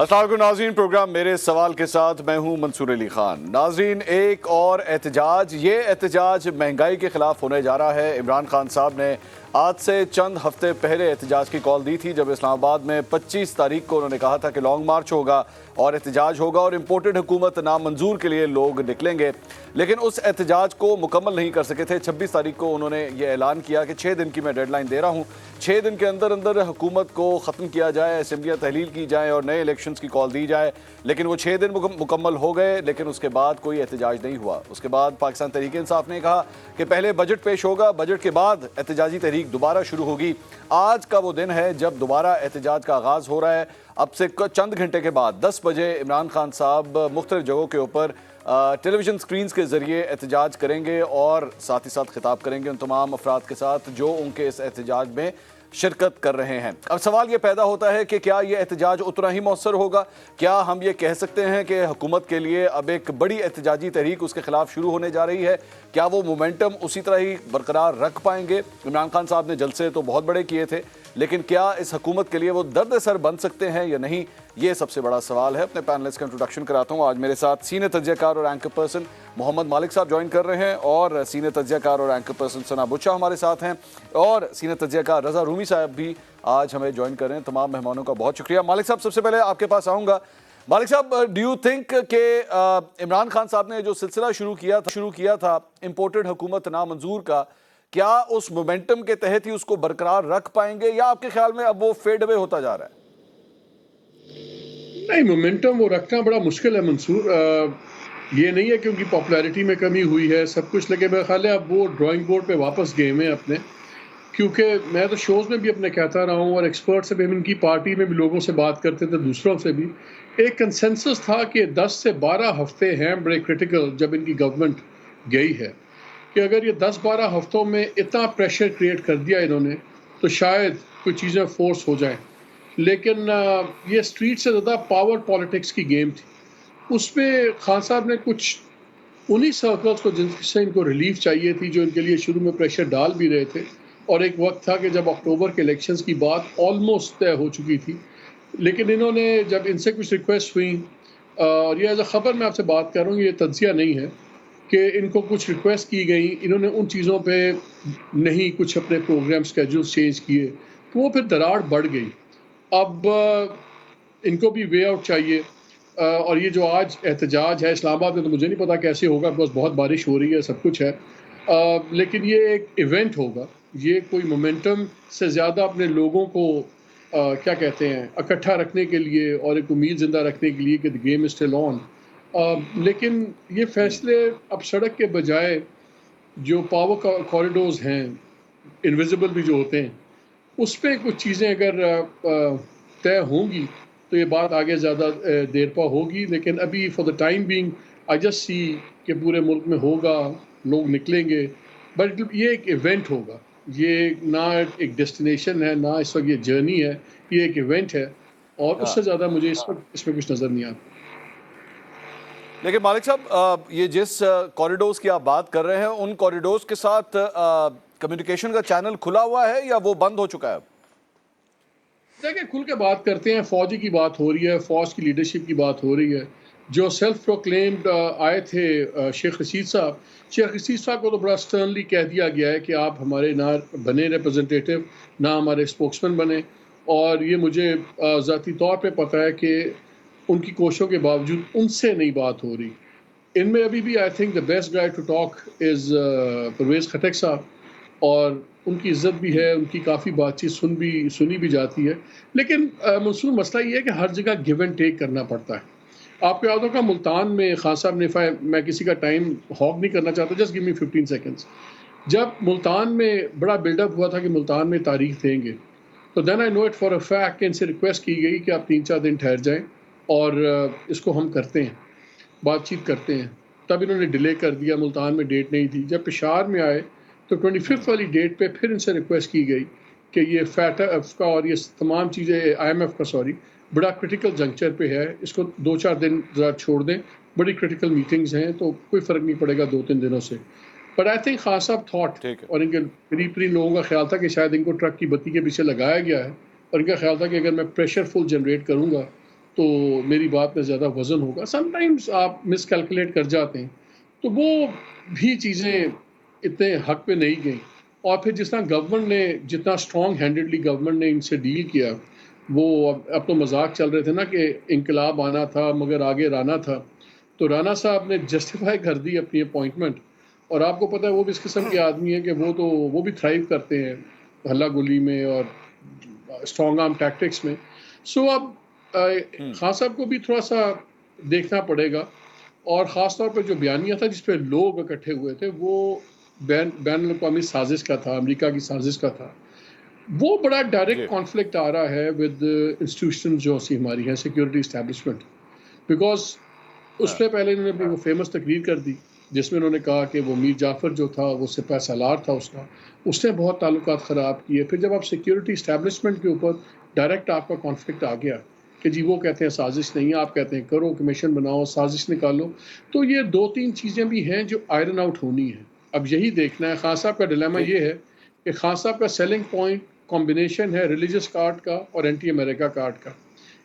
السلام علیکم ناظرین، پروگرام میرے سوال کے ساتھ میں ہوں منصور علی خان۔ ناظرین، ایک اور احتجاج، یہ احتجاج مہنگائی کے خلاف ہونے جا رہا ہے۔ عمران خان صاحب نے آج سے چند ہفتے پہلے احتجاج کی کال دی تھی، جب اسلام آباد میں 25 تاریخ کو انہوں نے کہا تھا کہ لانگ مارچ ہوگا اور احتجاج ہوگا اور امپورٹڈ حکومت نامنظور کے لیے لوگ نکلیں گے، لیکن اس احتجاج کو مکمل نہیں کر سکے تھے۔ 26 تاریخ کو انہوں نے یہ اعلان کیا کہ 6 دن کی میں ڈیڈ لائن دے رہا ہوں، 6 دن کے اندر اندر حکومت کو ختم کیا جائے، اسمبلیاں تحلیل کی جائیں اور نئے الیکشنز کی کال دی جائے۔ لیکن وہ 6 دن مکمل ہو گئے، لیکن اس کے بعد کوئی احتجاج نہیں ہوا۔ اس کے بعد پاکستان تحریک انصاف نے کہا کہ پہلے بجٹ پیش ہوگا، بجٹ کے بعد احتجاجی تحریک دوبارہ شروع ہوگی۔ آج کا وہ دن ہے جب دوبارہ احتجاج کا آغاز ہو رہا ہے۔ اب سے چند گھنٹے کے بعد 10 بجے عمران خان صاحب مختلف جگہوں کے اوپر ٹیلی ویژن سکرینز کے ذریعے احتجاج کریں گے اور ساتھ ہی ساتھ خطاب کریں گے ان تمام افراد کے ساتھ جو ان کے اس احتجاج میں شرکت کر رہے ہیں۔ اب سوال یہ پیدا ہوتا ہے کہ کیا یہ احتجاج اتنا ہی مؤثر ہوگا؟ کیا ہم یہ کہہ سکتے ہیں کہ حکومت کے لیے اب ایک بڑی احتجاجی تحریک اس کے خلاف شروع ہونے جا رہی ہے؟ کیا وہ مومنٹم اسی طرح ہی برقرار رکھ پائیں گے؟ عمران خان صاحب نے جلسے تو بہت بڑے کیے تھے، لیکن کیا اس حکومت کے لیے وہ درد سر بن سکتے ہیں یا نہیں؟ یہ سب سے بڑا سوال ہے۔ اپنے پینلسٹ کا انٹروڈکشن کراتا ہوں۔ آج میرے ساتھ سینئر تجزیہ کار اور اینکر پرسن محمد مالک صاحب جوائن کر رہے ہیں، اور سینئر تجزیہ کار اور اینکر پرسن ثنا بچا ہمارے ساتھ ہیں، اور سینئر تجزیہ کار رضا رومی صاحب بھی آج ہمیں جوائن کر رہے ہیں۔ تمام مہمانوں کا بہت شکریہ۔ مالک صاحب، سب سے پہلے آپ کے پاس آؤں گا۔ مالک صاحب، ڈو یو تھنک کہ عمران خان صاحب نے جو سلسلہ شروع کیا تھا امپورٹڈ حکومت نامنظور کا، کیا اس مومنٹم کے تحت ہی اس کو برقرار رکھ پائیں گے، یا آپ کے خیال میں اب وہ فیڈ اوے ہوتا جا رہا ہے؟ نہیں، مومنٹم وہ رکھنا بڑا مشکل ہے منصور۔ یہ نہیں ہے کہ ان کی پاپولیرٹی میں کمی ہوئی ہے سب کچھ، لیکن میرا خیال ہے اب وہ ڈرائنگ بورڈ پہ واپس گئے ہیں اپنے، کیونکہ میں تو شوز میں بھی اپنے کہتا رہا ہوں اور ایکسپرٹ سے بھی، ان کی پارٹی میں بھی لوگوں سے بات کرتے تھے، دوسروں سے بھی ایک کنسنسس تھا کہ 10 سے 12 ہفتے ہیں بڑے کرٹیکل جب ان کی گورنمنٹ گئی ہے، کہ اگر یہ 10-12 ہفتوں میں اتنا پریشر کریٹ کر دیا انہوں نے تو شاید کوئی چیزیں فورس ہو جائیں۔ لیکن یہ اسٹریٹ سے زیادہ پاور پالیٹکس کی گیم تھی۔ اس میں خان صاحب نے کچھ انہی سرکلز کو جن سے ان کو ریلیف چاہیے تھی، جو ان کے لیے شروع میں پریشر ڈال بھی رہے تھے، اور ایک وقت تھا کہ جب اکتوبر کے الیکشنز کی بات آلموسٹ طے ہو چکی تھی، لیکن انہوں نے جب ان سے کچھ ریکویسٹ ہوئیں، اور یہ ایز اے خبر میں آپ سے بات کر رہا ہوں، یہ تجزیہ نہیں ہے، کہ ان کو کچھ ریکویسٹ کی گئیں، انہوں نے ان چیزوں پہ نہیں کچھ اپنے پروگرام اسکیجولز چینج کیے، تو وہ پھر دراڑ بڑھ گئی۔ اب ان کو بھی وے آؤٹ چاہیے، اور یہ جو آج احتجاج ہے اسلام آباد میں، تو مجھے نہیں پتا کیسے ہوگا، بس بہت بارش ہو رہی ہے، سب کچھ ہے، لیکن یہ ایک ایونٹ ہوگا، یہ کوئی مومنٹم سے زیادہ اپنے لوگوں کو کیا کہتے ہیں اکٹھا رکھنے کے لیے اور ایک امید زندہ رکھنے کے لیے کہ the game is still on. لیکن یہ فیصلے اب سڑک کے بجائے جو پاور کوریڈورز ہیں، انویزیبل بھی جو ہوتے ہیں، اس پہ کچھ چیزیں اگر طے ہوں گی تو یہ بات آگے زیادہ دیر پا ہوگی، لیکن ابھی for the time being I just see کہ پورے ملک میں ہوگا، لوگ نکلیں گے، بٹ یہ ایک ایونٹ ہوگا، یہ نہ ایک ڈیسٹینیشن ہے، نہ اس وقت یہ جرنی ہے، یہ ایک ایونٹ ہے، اور اس سے زیادہ مجھے اس وقت اس میں کچھ نظر نہیں آتا۔ لیکن مالک صاحب، یہ جس کوریڈورز کی آپ بات کر رہے ہیں، ان کوریڈورز کے ساتھ کمیونیکیشن کا چینل کھلا ہوا ہے یا وہ بند ہو چکا ہے؟ دیکھیں، کھل کے بات کرتے ہیں، فوجی کی بات ہو رہی ہے، فوج کی لیڈرشپ کی بات ہو رہی ہے، جو سیلف پروکلیمڈ آئے تھے شیخ رشید صاحب کو تو بڑا سٹرنلی کہہ دیا گیا ہے کہ آپ ہمارے نہ بنے ریپرزنٹیٹیو، نہ ہمارے اسپوکس مین بنے، اور یہ مجھے ذاتی طور پہ پتہ ہے کہ ان کی کوششوں کے باوجود ان سے نہیں بات ہو رہی۔ ان میں ابھی بھی I think the best guy to talk is Pervez Khattak sahib, اور ان کی عزت بھی ہے، ان کی کافی بات چیت سنی بھی جاتی ہے، لیکن منصور مسئلہ یہ ہے کہ ہر جگہ گیو اینڈ ٹیک کرنا پڑتا ہے۔ آپ کو یاد ہوگا ملتان میں خان صاحب نے، میں کسی کا ٹائم ہاگ نہیں کرنا چاہتا، جسٹ گیو می 15 سیکنڈز، جب ملتان میں بڑا بلڈ اپ ہوا تھا کہ ملتان میں تاریخ دیں گے، تو دین آئی نو اٹ فار اے فیکٹ کہ ان سے ریکویسٹ کی گئی کہ آپ 3-4 دن ٹھہر جائیں اور اس کو ہم کرتے ہیں، بات چیت کرتے ہیں۔ تب انہوں نے ڈیلے کر دیا، ملتان میں ڈیٹ نہیں تھی۔ جب پشاور میں آئے تو 25 والی ڈیٹ پہ پھر ان سے ریکویسٹ کی گئی کہ یہ FATF کا اور یہ تمام چیزیں IMF کا بڑا کرٹیکل جنکچر پہ ہے، اس کو 2-4 دن ذرا چھوڑ دیں، بڑی کرٹیکل میٹنگز ہیں، تو کوئی فرق نہیں پڑے گا 2-3 دنوں سے۔ بٹ آئی تھنک خان صاحب تھاٹ، اور ان کے قریب لوگوں کا خیال تھا کہ شاید ان کو ٹرک کی بتی کے پیچھے لگایا گیا ہے، اور ان کا خیال تھا کہ اگر میں پریشر فل جنریٹ کروں گا تو میری بات میں زیادہ وزن ہوگا. سم ٹائمز آپ مس کیلکولیٹ کر جاتے ہیں, تو وہ بھی چیزیں اتنے حق پہ نہیں گئیں. اور پھر جس طرح گورنمنٹ نے جتنا اسٹرانگ ہینڈڈلی گورنمنٹ نے ان سے ڈیل کیا, وہ اب تو مذاق چل رہے تھے نا کہ انقلاب آنا تھا مگر آگے رانا تھا, تو رانا صاحب نے جسٹیفائی کر دی اپنی اپوائنٹمنٹ. اور آپ کو پتہ ہے وہ بھی اس قسم کے آدمی ہیں کہ وہ بھی تھرائیو کرتے ہیں ہلا گلی میں اور اسٹرانگ آرم ٹیکٹکس میں. سو اب خان صاحب کو بھی تھوڑا سا دیکھنا پڑے گا, اور خاص طور پہ جو بیانیہ تھا جس پہ لوگ اکٹھے ہوئے تھے وہ بین الاقوامی سازش کا تھا, امریکہ کی سازش کا تھا. وہ بڑا ڈائریکٹ کانفلکٹ آ رہا ہے ود انسٹیٹیوشن جو سی ہماری ہیں سیکورٹی اسٹیبلشمنٹ, بیکاز اس سے پہلے انہوں نے وہ فیمس تقریر کر دی جس میں انہوں نے کہا کہ وہ میر جعفر جو تھا وہ سپہ سالار تھا, اس نے بہت تعلقات خراب کیے. پھر جب آپ سیکورٹی اسٹیبلشمنٹ کے اوپر ڈائریکٹ آپ کا کانفلکٹ آ گیا کہ جی وہ کہتے ہیں سازش نہیں, آپ کہتے ہیں کرو کمیشن بناؤ سازش نکالو, تو یہ 2-3 چیزیں بھی ہیں جو آئرن آؤٹ ہونی ہیں. اب یہی دیکھنا ہے. خان صاحب کا ڈیلیما یہ ہے کہ خان صاحب کا سیلنگ پوائنٹ کمبینیشن ہے ریلیجس کارڈ کا اور اینٹی امریکہ کارڈ کا.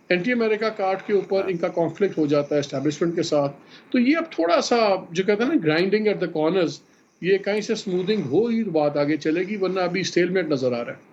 اینٹی امریکہ کارڈ کے اوپر ان کا کانفلکٹ ہو جاتا ہے اسٹیبلشمنٹ کے ساتھ, تو یہ اب تھوڑا سا جو کہتے ہیں نا گرائنڈنگ ایٹ دا کارنرز, یہ کہیں سے اسموتھنگ ہو ہی بات آگے چلے گی, ورنہ ابھی اسٹیل میٹ نظر آ رہا ہے.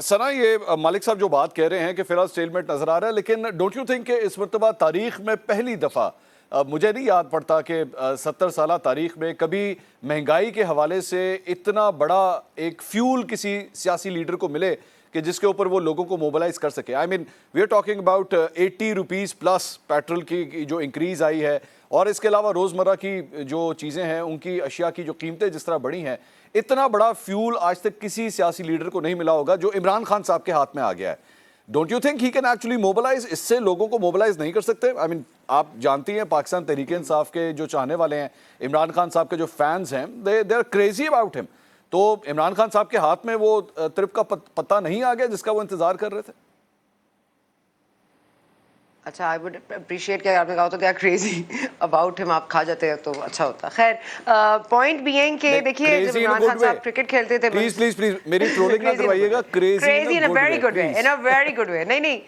ثنا, یہ مالک صاحب جو بات کہہ رہے ہیں کہ فی الحال اسٹیل میٹ نظر آ رہا ہے, لیکن ڈونٹ یو تھنک کہ اس مرتبہ تاریخ میں پہلی دفعہ, مجھے نہیں یاد پڑتا کہ 70 سالہ تاریخ میں کبھی مہنگائی کے حوالے سے اتنا بڑا ایک فیول کسی سیاسی لیڈر کو ملے کہ جس کے اوپر وہ لوگوں کو موبلائز کر سکے. I mean we are talking about 80 rupees plus petrol کی جو انکریز آئی ہے, اور اس کے علاوہ روزمرہ کی جو چیزیں ہیں ان کی اشیاء کی جو قیمتیں جس طرح بڑھی ہیں, اتنا بڑا فیول آج تک کسی سیاسی لیڈر کو نہیں ملا ہوگا جو عمران خان صاحب کے ہاتھ میں آ گیا ہے. Don't you think he can actually mobilise? اس سے لوگوں کو موبلائز نہیں کر سکتے؟ آئی مین آپ جانتی ہیں پاکستان تحریک انصاف کے جو چاہنے والے ہیں, عمران خان صاحب کے جو فینز ہیں, دے آر کریزی اباؤٹ ہم. تو عمران خان صاحب کے ہاتھ میں وہ طرف کا پتہ نہیں آ گیا جس کا وہ انتظار کر رہے تھے؟ اچھا, آئی وڈ اپریشیٹ کہ آپ نے کہا ہوتا کہ کریزی اباؤٹ ہم آپ کھا جاتے ہیں تو اچھا ہوتا. خیر, پوائنٹ بھی ہے کہ دیکھیے جب عمران خان صاحب کرکٹ کھیلتے تھے, پلیز میری ٹرولنگ نہ کروائیے گا. Crazy in a very good way, in a very good way. نہیں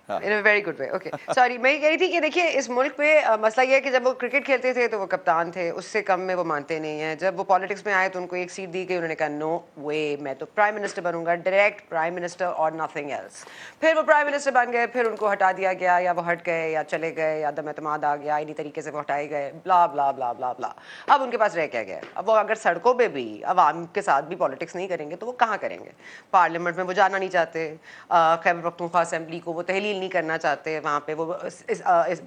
in a very good way. Okay. Sorry, میں یہ کہہ رہی تھی کہ دیکھیے اس ملک پہ مسئلہ یہ ہے کہ جب وہ کرکٹ کھیلتے تھے تو وہ کپتان تھے, اس سے کم میں وہ مانتے نہیں ہیں. جب وہ پالیٹکس میں آئے تو ان کو ایک سیٹ دی گئی, انہوں نے کہا نو وے, میں تو پرائم منسٹر بنوں گا, ڈائریکٹ پرائم منسٹر اور نتھنگ ایلس. پھر وہ پرائم منسٹر بن گئے, پھر ان کو ہٹا دیا گیا, یا وہ ہٹ گئے یا چلے گئے, یا عدم اعتماد آ گیا, انہی طریقے سے وہ ہٹائے گئے, بلا بلا بلا بلا بلا. اب ان کے پاس رہ کیا گیا؟ اب وہ اگر سڑکوں پہ بھی عوام کے ساتھ بھی پالیٹکس نہیں کریں گے تو وہ کہاں کریں گے؟ پارلیمنٹ میں وہ جانا نہیں چاہتے, خیبر پختونخوا اسمبلی کو وہ تحلیل نہیں کرنا چاہتے, وہاں پہ وہ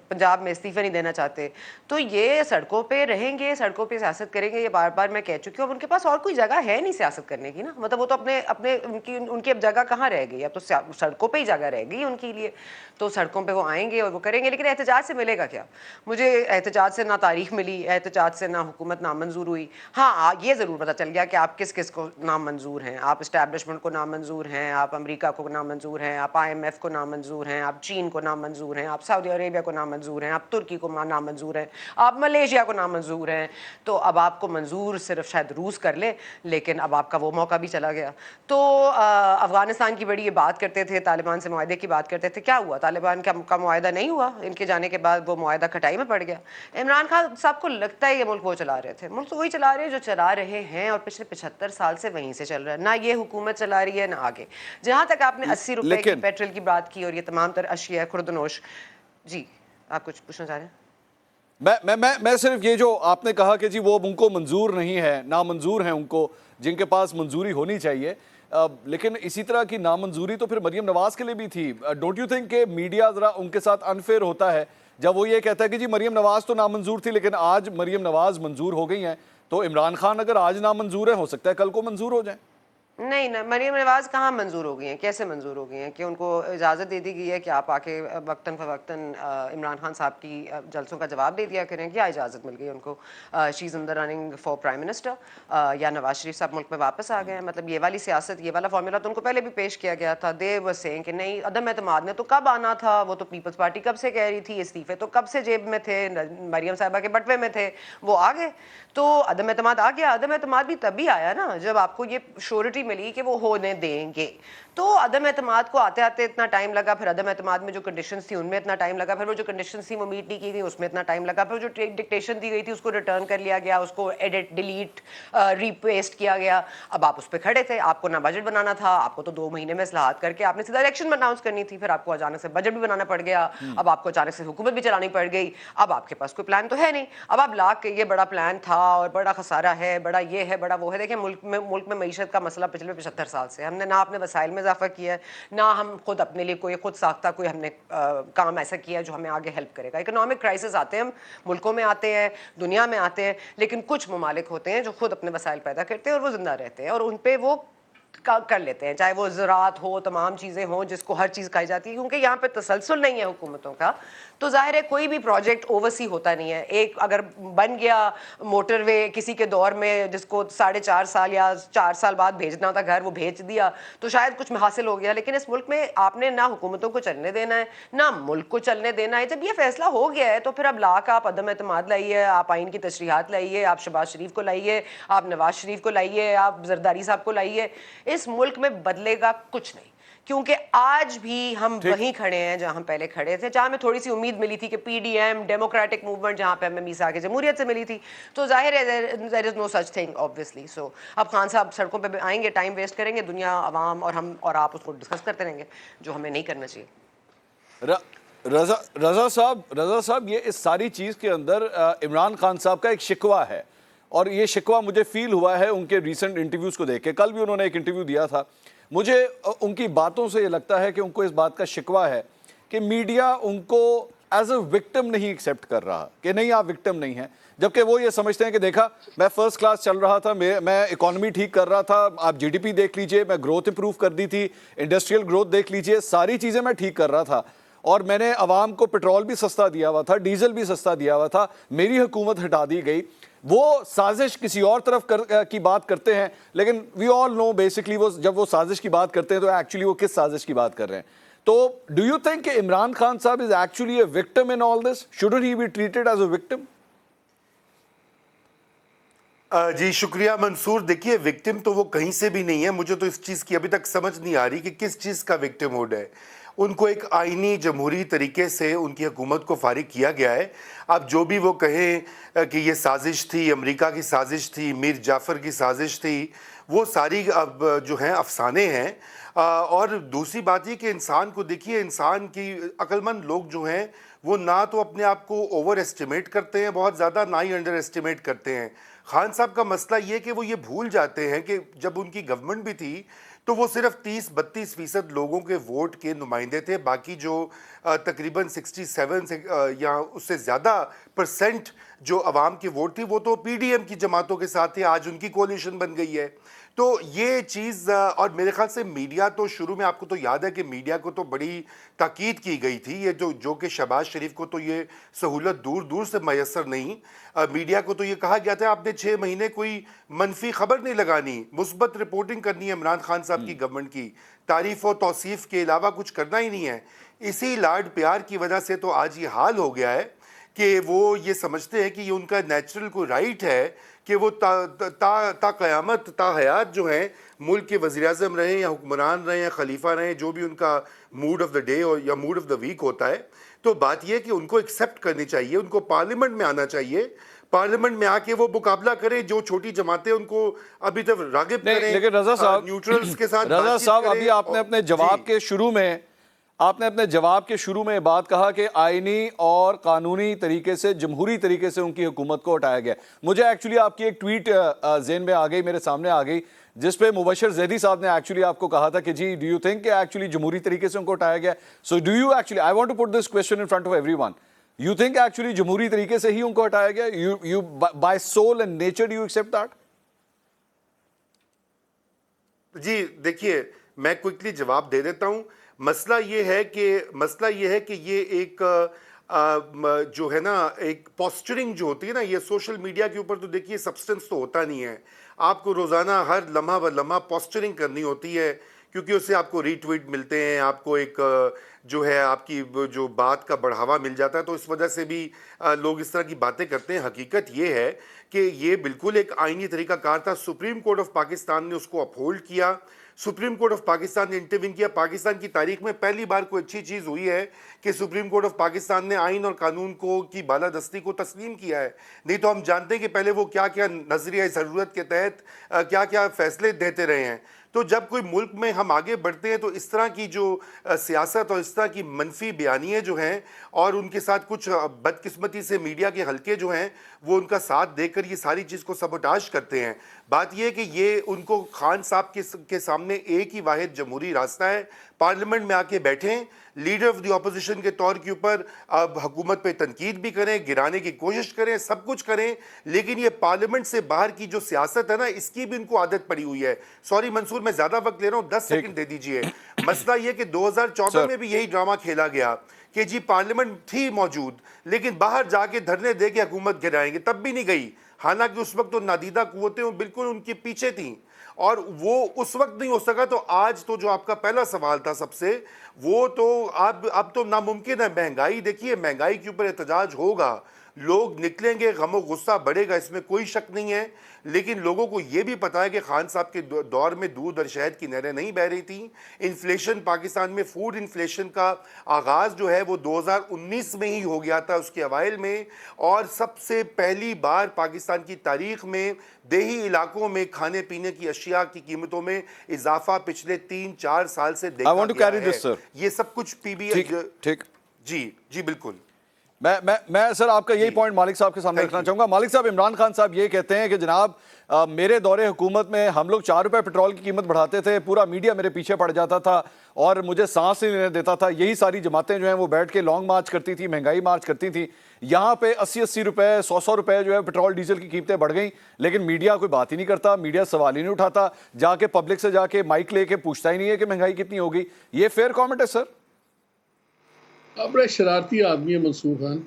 پنجاب میں استعفے نہیں دینا چاہتے. تو یہ سڑکوں پہ رہیں گے, سڑکوں پہ سیاست کریں گے, یہ بار بار میں کہہ چکی ہوں. اب ان کے پاس اور کوئی جگہ ہے نہیں سیاست کرنے کی نا, مطلب وہ تو اپنے ان کی اب جگہ کہاں رہ گئی؟ اب تو سڑکوں پہ ہی جگہ رہ گئی ان کے لیے. تو سڑکوں پہ وہ آئیں گے اور وہ کریں گے, لیکن احتجاج سے ملے گا کیا؟ مجھے احتجاج سے نہ تاریخ ملی, احتجاج سے نہ حکومت نامنظور ہوئی. ہاں یہ ضرور پتہ چل گیا کہ آپ کس کس کو نامنظور ہیں. آپ اسٹیبلشمنٹ کو نامنظور ہیں, آپ امریکہ کو نامنظور ہیں, آپ IMF کو نامنظور ہیں, آپ چین کو نامنظور ہیں, آپ سعودی عربیہ کو نامنظور ہیں, آپ ترکی کو نامنظور ہیں, آپ ملیشیا کو نامنظور ہیں. تو اب آپ کو منظور صرف شاید روس کر لے, لیکن اب آپ کا وہ موقع بھی چلا گیا. تو افغانستان کی بڑی یہ بات کرتے تھے, طالبان سے معاہدے کی بات کرتے تھے, کیا ہوا؟ طالبان کا معاہدہ نہیں ہوا, ان کے جانے کے بعد وہ معاہدہ کھٹائی میں پڑ گیا. عمران خان صاحب کو لگتا ہے یہ ملک وہ چلا رہے تھے, ملک تو وہی چلا رہے ہیں جو چلا رہے ہیں, اور پچھلے 75 سال سے وہیں سے چل رہا ہے. نہ یہ حکومت چلا رہی ہے نہ آگے. جہاں تک آپ نے 80 روپے کی پیٹرول کی بات کی اور یہ تمام تر اشیاء خوردنوش, جی آپ کچھ پوچھنا چاہ رہے ہیں؟ میں صرف یہ جو آپ نے کہا کہ جی وہ ان کو منظور نہیں ہے, نامنظور ہیں ان کو, جن کے پاس منظوری ہونی چاہیے, لیکن اسی طرح کی نامنظوری تو پھر مریم نواز کے لیے بھی تھی. ڈونٹ یو تھنک کہ میڈیا ذرا ان کے ساتھ انفیئر ہوتا ہے جب وہ یہ کہتا ہے کہ جی مریم نواز تو نامنظور تھی لیکن آج مریم نواز منظور ہو گئی ہیں, تو عمران خان اگر آج نامنظور ہیں ہو سکتا ہے کل کو منظور ہو جائیں؟ نہیں نا, مریم نواز کہاں منظور ہو گئی ہیں, کیسے منظور ہو گئی ہیں؟ کہ ان کو اجازت دے دی گئی ہے کہ آپ آ کے وقتاً فوقتاً عمران خان صاحب کی جلسوں کا جواب دے دیا کریں, کیا اجازت مل گئی ان کو؟ She is in the running for prime minister, یا نواز شریف صاحب ملک میں واپس آ گئے ہیں. مطلب یہ والی سیاست, یہ والا فارمولا تو ان کو پہلے بھی پیش کیا گیا تھا. دے ور سیئنگ کہ نہیں, عدم اعتماد نے تو کب آنا تھا, وہ تو پیپلز پارٹی کب سے کہہ رہی تھی, استعفے تو کب سے جیب میں تھے, مریم صاحبہ کے بٹوے میں تھے, وہ آ گئے. تو عدم اعتماد آ گیا. عدم اعتماد بھی تبھی آیا نا جب آپ کو یہ شورٹی ملی کہ وہ ہونے دیں گے. تو عدم اعتماد کو آتے آتے اتنا ٹائم لگا, پھر عدم اعتماد میں جو کنڈیشنز تھی ان میں اتنا ٹائم لگا, پھر وہ جو کنڈیشنز تھی وہ میٹ نہیں کی گئی اس میں اتنا ٹائم لگا, پھر جو ڈکٹیشن دی گئی تھی اس کو ریٹرن کر لیا گیا, اس کو ایڈٹ ڈیلیٹ ریپیسٹ کیا گیا. اب آپ اس پہ کھڑے تھے, آپ کو نہ بجٹ بنانا تھا, آپ کو تو 2 مہینے میں اصلاحات کر کے آپ نے سیدھا الیکشن اناؤنس کرنی تھی, پھر آپ کو اچانک سے بجٹ بھی بنانا پڑ گیا, اب آپ کو اچانک سے حکومت بھی چلانی پڑ گئی, اب آپ کے پاس کوئی پلان تو ہے نہیں. اب آپ لا کے یہ بڑا پلان تھا اور بڑا خسارہ ہے, بڑا یہ ہے, بڑا وہ ہے. دیکھیں ملک میں معیشت کا مسئلہ پچھلے 75 سال سے ہم نے نہ اپنے وسائل میں اضافہ کیا ہے, نہ ہم خود اپنے لیے کوئی خود ساختہ کوئی ہم نے کام ایسا کیا جو ہمیں آگے ہیلپ کرے گا. اکنامک کرائسس آتے ہیں, ملکوں میں آتے ہیں, دنیا میں آتے ہیں, لیکن کچھ ممالک ہوتے ہیں جو خود اپنے وسائل پیدا کرتے ہیں اور وہ زندہ رہتے ہیں اور ان پہ وہ کر لیتے ہیں, چاہے وہ زراعت ہو, تمام چیزیں ہوں جس کو ہر چیز کھائی جاتی ہے. کیونکہ یہاں پہ تسلسل نہیں ہے حکومتوں کا, تو ظاہر ہے کوئی بھی پروجیکٹ اوورسی ہوتا نہیں ہے. ایک اگر بن گیا موٹر وے کسی کے دور میں جس کو 4.5 سال یا 4 سال بعد بھیجنا تھا گھر, وہ بھیج دیا تو شاید کچھ حاصل ہو گیا. لیکن اس ملک میں آپ نے نہ حکومتوں کو چلنے دینا ہے نہ ملک کو چلنے دینا ہے. جب یہ فیصلہ ہو گیا ہے تو پھر اب لا کر آپ عدم اعتماد لائیے, آپ آئین کی تشریحات لائیے, آپ شہباز شریف کو لائیے, آپ نواز شریف کو لائیے, آپ زرداری صاحب کو لائیے. اس ملک میں بدلے گا کچھ نہیں, کیونکہ آج بھی ہم وہیں کھڑے ہیں جہاں ہم پہلے کھڑے تھے. جہاں ہمیں تھوڑی سی امید ملی تھی کہ P D M democratic movement جہاں پہ ہمیں میثاق جمہوریت سے ملی تھی, تو ظاہر ہے دیر از نو سچ تھنگ obviously. سو اب خان صاحب سڑکوں پہ آئیں گے, ٹائم ویسٹ کریں گے, دنیا عوام اور ہم اور آپ اس کو ڈسکس کرتے رہیں گے, جو ہمیں نہیں کرنا چاہیے. رضا صاحب یہ اس ساری چیز کے اندر عمران خان صاحب کا ایک شکوہ ہے, اور یہ شکوہ مجھے فیل ہوا ہے ان کے ریسنٹ انٹرویوز کو دیکھ کے. کل بھی انہوں نے ایک انٹرویو دیا تھا, مجھے ان کی باتوں سے یہ لگتا ہے کہ ان کو اس بات کا شکوہ ہے کہ میڈیا ان کو ایز اے وکٹم نہیں ایکسیپٹ کر رہا, کہ نہیں آپ وکٹم نہیں ہیں, جبکہ وہ یہ سمجھتے ہیں کہ دیکھا میں فرسٹ کلاس چل رہا تھا, میں اکانومی ٹھیک کر رہا تھا, آپ جی ڈی پی دیکھ لیجئے, میں گروتھ امپروو کر دی تھی, انڈسٹریل گروتھ دیکھ لیجئے, ساری چیزیں میں ٹھیک کر رہا تھا, اور میں نے عوام کو پیٹرول بھی سستا دیا ہوا تھا, ڈیزل بھی سستا دیا ہوا تھا, میری حکومت ہٹا دی گئی. وہ سازش کسی اور طرف کی بات کرتے ہیں, لیکن وی آل نو بیسکلی وہ جب وہ سازش کی بات کرتے ہیں تو ایکچولی وہ کس سازش کی بات کر رہے ہیں. تو ڈو یو تھنک کہ عمران خان صاحب is actually a victim in all this, shouldn't he be treated as a victim? جی شکریہ منصور. دیکھیے وکٹم تو وہ کہیں سے بھی نہیں ہے. مجھے تو اس چیز کی ابھی تک سمجھ نہیں آ رہی کہ کس چیز کا وکٹم ہوڈ ہے. ان کو ایک آئینی جمہوری طریقے سے ان کی حکومت کو فارغ کیا گیا ہے. اب جو بھی وہ کہیں کہ یہ سازش تھی, امریکہ کی سازش تھی, میر جعفر کی سازش تھی, وہ ساری اب جو ہیں افسانے ہیں. اور دوسری بات یہ کہ انسان کو دیکھیے, انسان کی عقل مند لوگ جو ہیں وہ نہ تو اپنے آپ کو اوور ایسٹیمیٹ کرتے ہیں بہت زیادہ, نہ ہی انڈر ایسٹیمیٹ کرتے ہیں. خان صاحب کا مسئلہ یہ کہ وہ یہ بھول جاتے ہیں کہ جب ان کی گورنمنٹ بھی تھی تو وہ صرف 30-32% لوگوں کے ووٹ کے نمائندے تھے. باقی جو تقریباً 67 سے یا اس سے زیادہ پرسنٹ جو عوام کے ووٹ تھی وہ تو پی ڈی ایم کی جماعتوں کے ساتھ تھے. آج ان کی کولیشن بن گئی ہے. تو یہ چیز, اور میرے خیال سے میڈیا تو شروع میں آپ کو تو یاد ہے کہ میڈیا کو تو بڑی تاکید کی گئی تھی, یہ جو کہ شہباز شریف کو تو یہ سہولت دور دور سے میسر نہیں. میڈیا کو تو یہ کہا گیا تھا آپ نے 6 مہینے کوئی منفی خبر نہیں لگانی, مثبت رپورٹنگ کرنی ہے عمران خان صاحب کی گورنمنٹ کی, تعریف و توصیف کے علاوہ کچھ کرنا ہی نہیں ہے. اسی لاڈ پیار کی وجہ سے تو آج یہ حال ہو گیا ہے کہ وہ یہ سمجھتے ہیں کہ یہ ان کا نیچرل کوئی رائٹ ہے کہ وہ تا قیامت تا حیات جو ہیں ملک کے وزیر اعظم رہیں یا حکمران رہیں یا خلیفہ رہیں, جو بھی ان کا موڈ آف دا ڈے یا موڈ آف دا ویک ہوتا ہے. تو بات یہ ہے کہ ان کو ایکسیپٹ کرنی چاہیے, ان کو پارلیمنٹ میں آنا چاہیے, پارلیمنٹ میں آ کے وہ مقابلہ کریں, جو چھوٹی جماعتیں ان کو ابھی تک راغب کریں. لیکن رضا صاحب, نیوٹرلز کے ساتھ رضا صاحب ابھی آپ نے اپنے جواب کے شروع میں بات کہا کہ آئینی اور قانونی طریقے سے, جمہوری طریقے سے ان کی حکومت کو ہٹایا گیا. مجھے ایکچولی آپ کی ایک ٹویٹ ذہن میں آ گئی, میرے سامنے آ گئی, جس پہ مبشر زیدی صاحب نے ایکچولی آپ کو کہا تھا کہ جی ڈو یو تھنک کہ ایکچولی جمہوری طریقے سے ان کو ہٹایا گیا. So do you actually, I want to put this question in front of everyone, you think actually جمہوری طریقے سے ہی ان کو ہٹایا گیا, you by soul and nature do you accept that? جی دیکھیے میں کوئکلی جواب دے دیتا ہوں. مسئلہ یہ ہے کہ یہ ایک جو ہے نا ایک پوسچرنگ جو ہوتی ہے نا, یہ سوشل میڈیا کے اوپر تو دیکھیے سبسٹنس تو ہوتا نہیں ہے. آپ کو روزانہ ہر لمحہ و لمحہ پوسچرنگ کرنی ہوتی ہے کیونکہ اس سے آپ کو ری ٹویٹ ملتے ہیں, آپ کو ایک جو ہے آپ کی جو بات کا بڑھاوا مل جاتا ہے, تو اس وجہ سے بھی لوگ اس طرح کی باتیں کرتے ہیں. حقیقت یہ ہے کہ یہ بالکل ایک آئینی طریقہ کار تھا. سپریم کورٹ آف پاکستان نے اس کو اپہولڈ کیا, سپریم کورٹ آف پاکستان نے انٹروین کیا. پاکستان کی تاریخ میں پہلی بار کوئی اچھی چیز ہوئی ہے کہ سپریم کورٹ آف پاکستان نے آئین اور قانون کو کی بالادستی کو تسلیم کیا ہے. نہیں تو ہم جانتے ہیں کہ پہلے وہ کیا کیا نظریہ ضرورت کے تحت کیا کیا فیصلے دیتے رہے ہیں. تو جب کوئی ملک میں ہم آگے بڑھتے ہیں تو اس طرح کی جو سیاست اور اس طرح کی منفی بیانیے جو ہیں, اور ان کے ساتھ کچھ بدقسمتی سے میڈیا کے حلقے جو ہیں وہ ان کا ساتھ دے کر یہ ساری چیز کو سبوٹاژ کرتے ہیں. بات یہ ہے کہ یہ ان کو خان صاحب کے سامنے ایک ہی واحد جمہوری راستہ ہے, پارلیمنٹ میں آ کے بیٹھیں, لیڈر آف دی اپوزیشن کے طور کے اوپر اب حکومت پہ تنقید بھی کریں, گرانے کی کوشش کریں, سب کچھ کریں, لیکن یہ پارلیمنٹ سے باہر کی جو سیاست ہے نا, اس کی بھی ان کو عادت پڑی ہوئی ہے. سوری منصور, میں زیادہ وقت لے رہا ہوں, 10 سیکنڈ دے دیجئے. مسئلہ یہ کہ 2014 میں بھی یہی ڈرامہ کھیلا گیا کہ جی پارلیمنٹ تھی موجود لیکن باہر جا کے دھرنے دے کے حکومت گرائیں گے, تب بھی نہیں گئی. حالانکہ اس وقت تو نادیدہ قوتیں بالکل ان کے پیچھے تھیں اور وہ اس وقت نہیں ہو سکا. تو آج تو جو آپ کا پہلا سوال تھا سب سے, وہ تو اب تو ناممکن ہے. مہنگائی دیکھیے, مہنگائی کے اوپر احتجاج ہوگا, لوگ نکلیں گے, غم و غصہ بڑھے گا, اس میں کوئی شک نہیں ہے. لیکن لوگوں کو یہ بھی پتا ہے کہ خان صاحب کے دور میں دودھ اور شہد کی نہریں نہیں بہہ رہی تھیں. انفلیشن پاکستان میں, فوڈ انفلیشن کا آغاز جو ہے وہ 2019 میں ہی ہو گیا تھا, اس کے اوائل میں, اور سب سے پہلی بار پاکستان کی تاریخ میں دیہی علاقوں میں کھانے پینے کی اشیاء کی قیمتوں میں اضافہ پچھلے 3-4 سال سے دیکھا گیا ہے. یہ سب کچھ پی بی ٹھیک. جی بالکل. میں سر آپ کا یہی پوائنٹ مالک صاحب کے سامنے رکھنا چاہوں گا. مالک صاحب, عمران خان صاحب یہ کہتے ہیں کہ جناب میرے دور حکومت میں ہم لوگ 4 روپے پیٹرول کی قیمت بڑھاتے تھے, پورا میڈیا میرے پیچھے پڑ جاتا تھا اور مجھے سانس نہیں لینے دیتا تھا. یہی ساری جماعتیں جو ہیں وہ بیٹھ کے لانگ مارچ کرتی تھی, مہنگائی مارچ کرتی تھی. یہاں پہ 80 روپے 100 روپے جو ہے پیٹرول ڈیزل کی قیمتیں بڑھ گئیں, لیکن میڈیا کوئی بات ہی نہیں کرتا, میڈیا سوال ہی نہیں اٹھاتا, جا کے پبلک سے جا کے مائک لے کے پوچھتا ہی نہیں ہے کہ مہنگائی کتنی ہوگی. یہ فیئر کامنٹ ہے سر؟ آپ بڑے شرارتی آدمی ہیں منصور خان,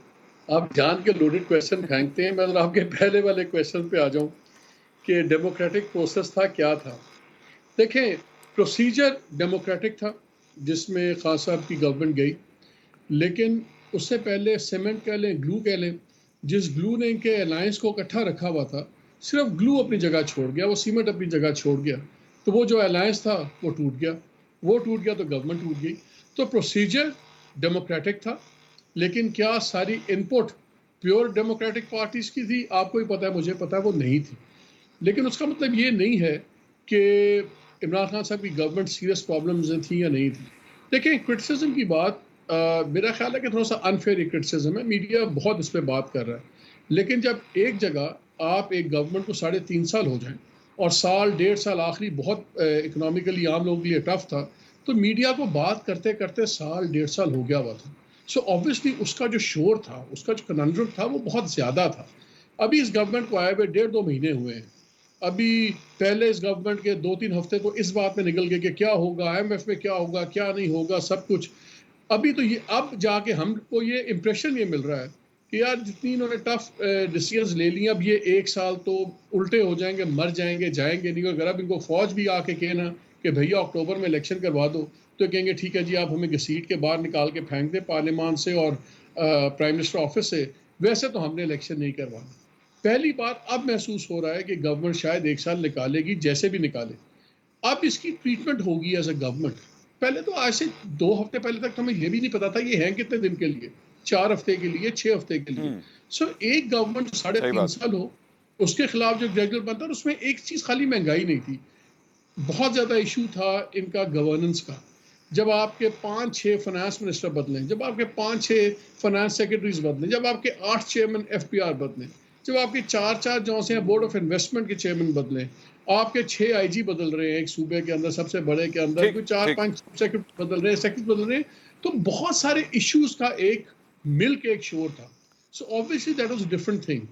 آپ جان کے لوڈڈ کویسچن پھینکتے ہیں. میں آپ کے پہلے والے کویسچن پہ آ جاؤں کہ ڈیموکریٹک پروسیس تھا, کیا تھا. دیکھیں, پروسیجر ڈیموکریٹک تھا جس میں خان صاحب کی گورنمنٹ گئی, لیکن اس سے پہلے سیمنٹ کہہ لیں, گلو کہہ لیں, جس گلو نے ان کے الائنس کو اکٹھا رکھا ہوا تھا, صرف گلو اپنی جگہ چھوڑ گیا, وہ سیمنٹ اپنی جگہ چھوڑ گیا, تو وہ جو الائنس تھا وہ ٹوٹ گیا, وہ ٹوٹ گیا تو گورنمنٹ ٹوٹ گئی. تو پروسیجر ڈیموکریٹک تھا, لیکن کیا ساری انپٹ پیور ڈیموکریٹک پارٹیز کی تھی؟ آپ کو ہی پتہ ہے, مجھے پتہ ہے وہ نہیں تھی. لیکن اس کا مطلب یہ نہیں ہے کہ عمران خان صاحب کی گورنمنٹ سیریس پرابلمز تھیں یا نہیں تھیں. دیکھیں, کرٹیسزم کی بات میرا خیال ہے کہ تھوڑا سا انفیئر کرٹیسزم ہے, میڈیا بہت اس پہ بات کر رہا ہے. لیکن جب ایک جگہ آپ ایک گورنمنٹ کو 3.5 سال ہو جائیں اور 1.5 سال آخری بہت اکنامیکلی عام لوگوں کے لیے ٹف تھا, تو میڈیا کو بات کرتے کرتے 1.5 سال ہو گیا ہوا تھا. سو آبویسلی اس کا جو شور تھا, اس کا جو کننڈرم تھا, وہ بہت زیادہ تھا. ابھی اس گورنمنٹ کو آئے ہوئے 1.5-2 مہینے ہوئے ہیں. ابھی پہلے اس گورنمنٹ کے 2-3 ہفتے تو اس بات میں نکل گئے کہ کیا ہوگا, IMF میں کیا ہوگا, کیا نہیں ہوگا, سب کچھ. ابھی تو یہ اب جا کے ہم کو یہ امپریشن یہ مل رہا ہے کہ یار جتنی انہوں نے ٹف ڈیسیژنز لے لی, اب یہ 1 سال تو الٹے ہو جائیں گے, مر جائیں گے, جائیں گے نہیں. اگر اب ان کو فوج بھی آ کے کہنا کہ بھیا اکتوبر میں الیکشن کروا دو, تو کہیں گے ٹھیک ہے جی, آپ ہمیں گھسیٹ کے باہر نکال کے پھینک دیں پارلیمان سے اور پرائم منسٹر آفس سے, ویسے تو ہم نے الیکشن نہیں کروانا. پہلی بات اب محسوس ہو رہا ہے کہ گورنمنٹ شاید 1 سال نکالے گی, جیسے بھی نکالے. اب اس کی ٹریٹمنٹ ہوگی ایز اے گورنمنٹ. پہلے تو آج سے 2 ہفتے پہلے تک تو ہمیں یہ بھی نہیں پتا تھا یہ ہیں کتنے دن کے لیے, 4 ہفتے کے لیے, 6 ہفتے کے لیے. سو ایک گورنمنٹ 3.5 سال ہو, اس کے خلاف جو گریجویٹ بنتا, اس میں ایک چیز خالی مہنگائی نہیں تھی, بہت زیادہ ایشو تھا ان کا گورننس کا. جب آپ کے 5-6 فائنانس منسٹر بدلیں, جب آپ کے 5-6 فائنانس سیکرٹریز بدلیں, جب آپ کے 8 چیئرمین FPR بدلیں, جب آپ کے 4 جو ہیں بورڈ آف انویسٹمنٹ کے چیئرمین بدلیں, آپ کے 6 IG بدل رہے ہیں ایک صوبے کے اندر, سب سے بڑے کے اندر کوئی 4-5 سیکرٹری بدل رہے ہیں, سیکرٹری بدل رہے ہیں, تو بہت سارے ایشوز کا ایک مل کے ایک شور تھا. سو obviously that was a different thing.